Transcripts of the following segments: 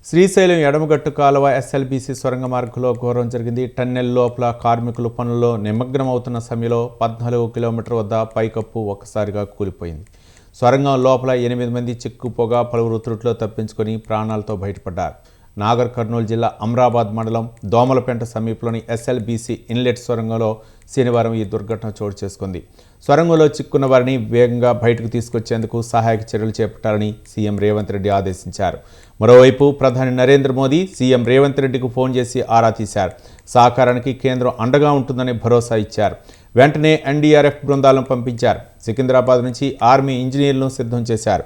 శ్రీశైలం ఎడమగట్టు కాలువ ఎస్ఎల్బీసీ సొరంగ మార్గంలో ఘోరం జరిగింది. టన్నెల్ లోపల కార్మికులు పనుల్లో నిమగ్నమవుతున్న సమయంలో 14 కిలోమీటర్ వద్ద పైకప్పు ఒక్కసారిగా కూలిపోయింది. సొరంగం లోపల 8 మంది చిక్కుపోగా పలువురు త్రుట్లో తప్పించుకొని ప్రాణాలతో బయటపడ్డారు. నాగర్ కర్నూలు జిల్లా అమ్రాబాద్ మండలం దోమలపేంట సమీపంలోని ఎస్ఎల్బీసీ ఇన్లెట్ సొరంగంలో శనివారం ఈ దుర్ఘటన చోటు చేసుకుంది. సొరంగంలో చిక్కున్న వారిని వేగంగా బయటకు తీసుకొచ్చేందుకు సహాయక చర్యలు చేపట్టాలని సీఎం రేవంత్ రెడ్డి ఆదేశించారు. మరోవైపు ప్రధాని నరేంద్ర మోదీ సీఎం రేవంత్ రెడ్డికి ఫోన్ చేసి ఆరా తీశారు. సహకారానికి కేంద్రం అండగా ఉంటుందని భరోసా ఇచ్చారు. వెంటనే ఎన్డీఆర్ఎఫ్ బృందాలను పంపించారు. సికింద్రాబాద్ నుంచి ఆర్మీ ఇంజనీర్లను సిద్ధం చేశారు.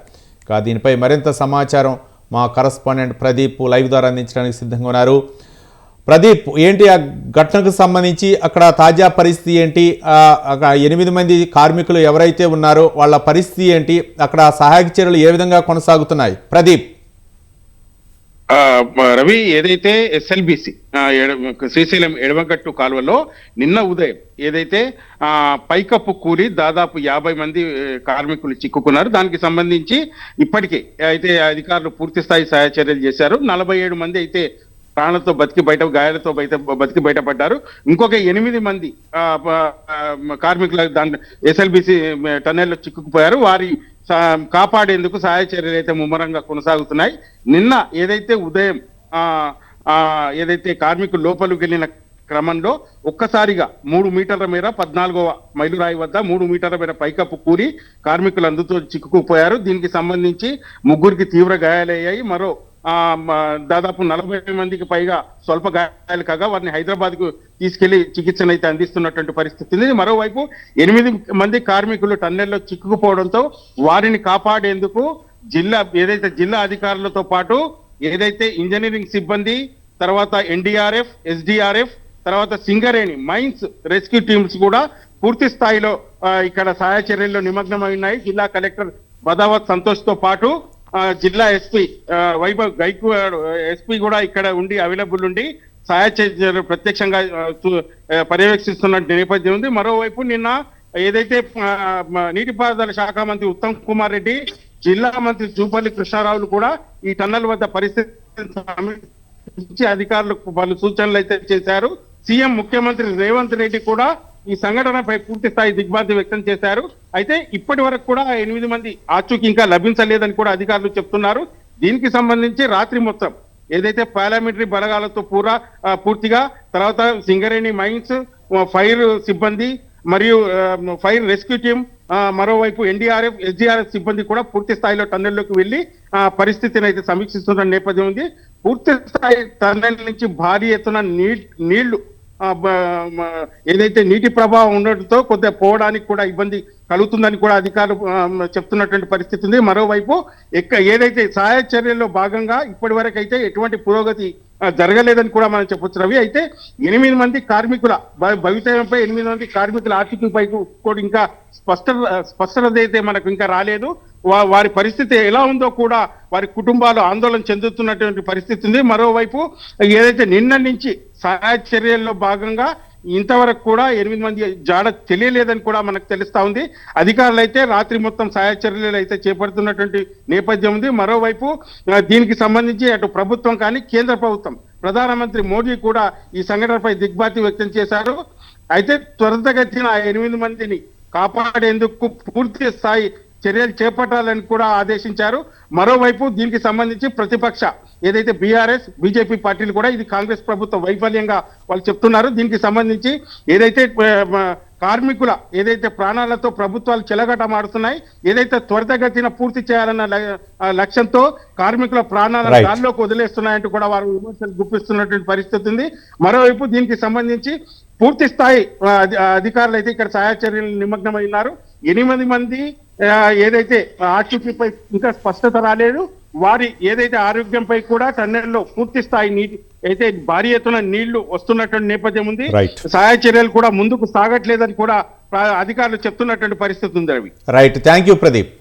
దీనిపై మరింత సమాచారం మా కరస్పాండెంట్ ప్రదీప్ లైవ్ ద్వారా అందించడానికి సిద్ధంగా ఉన్నారు. ప్రదీప్, ఏంటి ఆ ఘటనకు సంబంధించి అక్కడ తాజా పరిస్థితి ఏంటి? అక్కడ 8 మంది కార్మికులు ఎవరైతే ఉన్నారో వాళ్ళ పరిస్థితి ఏంటి? అక్కడ సహాయక చర్యలు ఏ విధంగా కొనసాగుతున్నాయి? ప్రదీప్. రవి, ఏదైతే ఎస్ఎల్బిసి శ్రీశైలం ఎడమగట్టు కాలువలో నిన్న ఉదయం ఏదైతే పైకప్పు కూలి దాదాపు 50 మంది కార్మికులు చిక్కుకున్నారు. దానికి సంబంధించి ఇప్పటికే అయితే అధికారులు పూర్తి స్థాయి సహాయ చర్యలు చేశారు. 47 మంది అయితే ప్రాణాలతో గాయాలతో బతికి బయటపడ్డారు. ఇంకొక 8 మంది కార్మికులు దాని ఎస్ఎల్బిసి టన్నెల్లో చిక్కుకుపోయారు. వారి కాపాడేందుకు సహాయ చర్యలు అయితే ముమ్మరంగా కొనసాగుతున్నాయి. నిన్న ఏదైతే ఉదయం ఏదైతే కార్మికులు లోపలికి వెళ్ళిన క్రమంలో ఒక్కసారిగా 3 మీటర్ల మేర 14వ మైలురాయి వద్ద 3 మీటర్ల మేర పైకప్పు కూలి కార్మికులు అందుతో చిక్కుకుపోయారు. దీనికి సంబంధించి 3 తీవ్ర గాయాలయ్యాయి. మరో దాదాపు 40 మందికి పైగా స్వల్ప గాయాలు కాగా వారిని హైదరాబాద్ కు తీసుకెళ్లి చికిత్సను అయితే అందిస్తున్నటువంటి పరిస్థితి ఉంది. మరోవైపు 8 మంది కార్మికులు టన్నెల్లో చిక్కుకుపోవడంతో వారిని కాపాడేందుకు జిల్లా అధికారులతో పాటు ఏదైతే ఇంజనీరింగ్ సిబ్బంది, తర్వాత ఎన్డీఆర్ఎఫ్, ఎస్డీఆర్ఎఫ్, తర్వాత సింగరేణి మైన్స్ రెస్క్యూ టీమ్స్ కూడా పూర్తి స్థాయిలో ఇక్కడ సహాయ చర్యల్లో నిమగ్నమై ఉన్నాయి. జిల్లా కలెక్టర్ బదావత్ సంతోష్ తో పాటు జిల్లా ఎస్పీ వైభవ్ గైక్వాడ్ ఎస్పీ కూడా ఇక్కడ ఉండి అవైలబుల్ ఉండి సహాయ చర్యలు ప్రత్యక్షంగా పర్యవేక్షిస్తున్న నేపథ్యం ఉంది. మరోవైపు నిన్న ఏదైతే నీటిపారుదల శాఖ మంత్రి ఉత్తమ్ కుమార్ రెడ్డి, జిల్లా మంత్రి జూపల్లి కృష్ణారావులు కూడా ఈ టన్నెల్ వద్ద పరిస్థితి అధికారులకు పలు సూచనలు అయితే చేశారు. సీఎం ముఖ్యమంత్రి రేవంత్ రెడ్డి కూడా ఈ సంఘటనపై పూర్తి స్థాయి దిగ్భ్రాంతి వ్యక్తం చేశారు. అయితే ఇప్పటి వరకు కూడా 8 మంది ఆచూకీ ఇంకా లభించలేదని కూడా అధికారులు చెప్తున్నారు. దీనికి సంబంధించి రాత్రి మొత్తం ఏదైతే పారామిలిటరీ బలగాలతో పూర్తిగా తర్వాత సింగరేణి మైన్స్, ఫైర్ సిబ్బంది మరియు ఫైర్ రెస్క్యూ టీమ్, మరోవైపు ఎన్డీఆర్ఎఫ్, ఎస్డీఆర్ఎఫ్ సిబ్బంది కూడా పూర్తి స్థాయిలో టన్నెల్లోకి వెళ్లి పరిస్థితిని అయితే సమీక్షిస్తున్న నేపథ్యం ఉంది. పూర్తి స్థాయి టన్నెల్ నుంచి భారీ ఎత్తున నీళ్లు ఏదైతే నీటి ప్రభావం ఉండడంతో కొద్దిగా పోవడానికి కూడా ఇబ్బంది కలుగుతుందని కూడా అధికారులు చెప్తున్నటువంటి పరిస్థితి ఉంది. మరోవైపు ఏదైతే సహాయ చర్యల్లో భాగంగా ఇప్పటి వరకు అయితే ఎటువంటి పురోగతి జరగలేదని కూడా మనం చెప్పొచ్చు రవి. అయితే 8 మంది కార్మికుల భవితవ్యంపై 8 మంది కార్మికుల ఆచూకీపై కూడా ఇంకా స్పష్టత అయితే మనకు ఇంకా రాలేదు. వారి పరిస్థితి ఎలా ఉందో కూడా వారి కుటుంబాలు ఆందోళన చెందుతున్నటువంటి పరిస్థితి ఉంది. మరోవైపు ఏదైతే నిన్న నుంచి సహాయ చర్యల్లో భాగంగా ఇంతవరకు కూడా 8 మంది జాడ తెలియలేదని కూడా మనకు తెలుస్తా ఉంది. అధికారులు అయితే రాత్రి మొత్తం సహాయ చర్యలు అయితే చేపడుతున్నటువంటి నేపథ్యం ఉంది. మరోవైపు దీనికి సంబంధించి అటు ప్రభుత్వం కానీ కేంద్ర ప్రభుత్వం, ప్రధానమంత్రి మోడీ కూడా ఈ సంఘటనపై దిగ్భ్రాంతి వ్యక్తం చేశారు. అయితే త్వరితగతిన 8 మందిని కాపాడేందుకు పూర్తి స్థాయి చర్యలు చేపట్టాలని కూడా ఆదేశించారు. మరోవైపు దీనికి సంబంధించి ప్రతిపక్ష ఏదైతే బీఆర్ఎస్, బీజేపీ పార్టీలు కూడా ఇది కాంగ్రెస్ ప్రభుత్వ వైఫల్యంగా వాళ్ళు చెప్తున్నారు. దీనికి సంబంధించి ఏదైతే కార్మికుల ఏదైతే ప్రాణాలతో ప్రభుత్వాలు చెలగటమాడుతున్నాయి, ఏదైతే త్వరితగతిన పూర్తి చేయాలన్న లక్ష్యంతో కార్మికుల ప్రాణాలను గాల్లోకి వదిలేస్తున్నాయంటూ కూడా వారు విమర్శలు గుప్పిస్తున్నటువంటి పరిస్థితి ఉంది. మరోవైపు దీనికి సంబంధించి పూర్తి స్థాయి అధికారులు అయితే ఇక్కడ సహాయ చర్యలు నిమగ్నమై ఉన్నారు. 8 మంది ఏదైతే ఆచూకీపై ఇంకా స్పష్టత రాలేదు. వారి ఏదైతే ఆరోగ్యంపై కూడా టన్నెల్లో పూర్తి స్థాయి నీటి అయితే భారీ ఎత్తున నీళ్లు వస్తున్నటువంటి నేపథ్యం ఉంది. సహాయ చర్యలు కూడా ముందుకు సాగట్లేదని కూడా అధికారులు చెప్తున్నటువంటి పరిస్థితి ఉంది Ravi. Right, thank you Pradeep.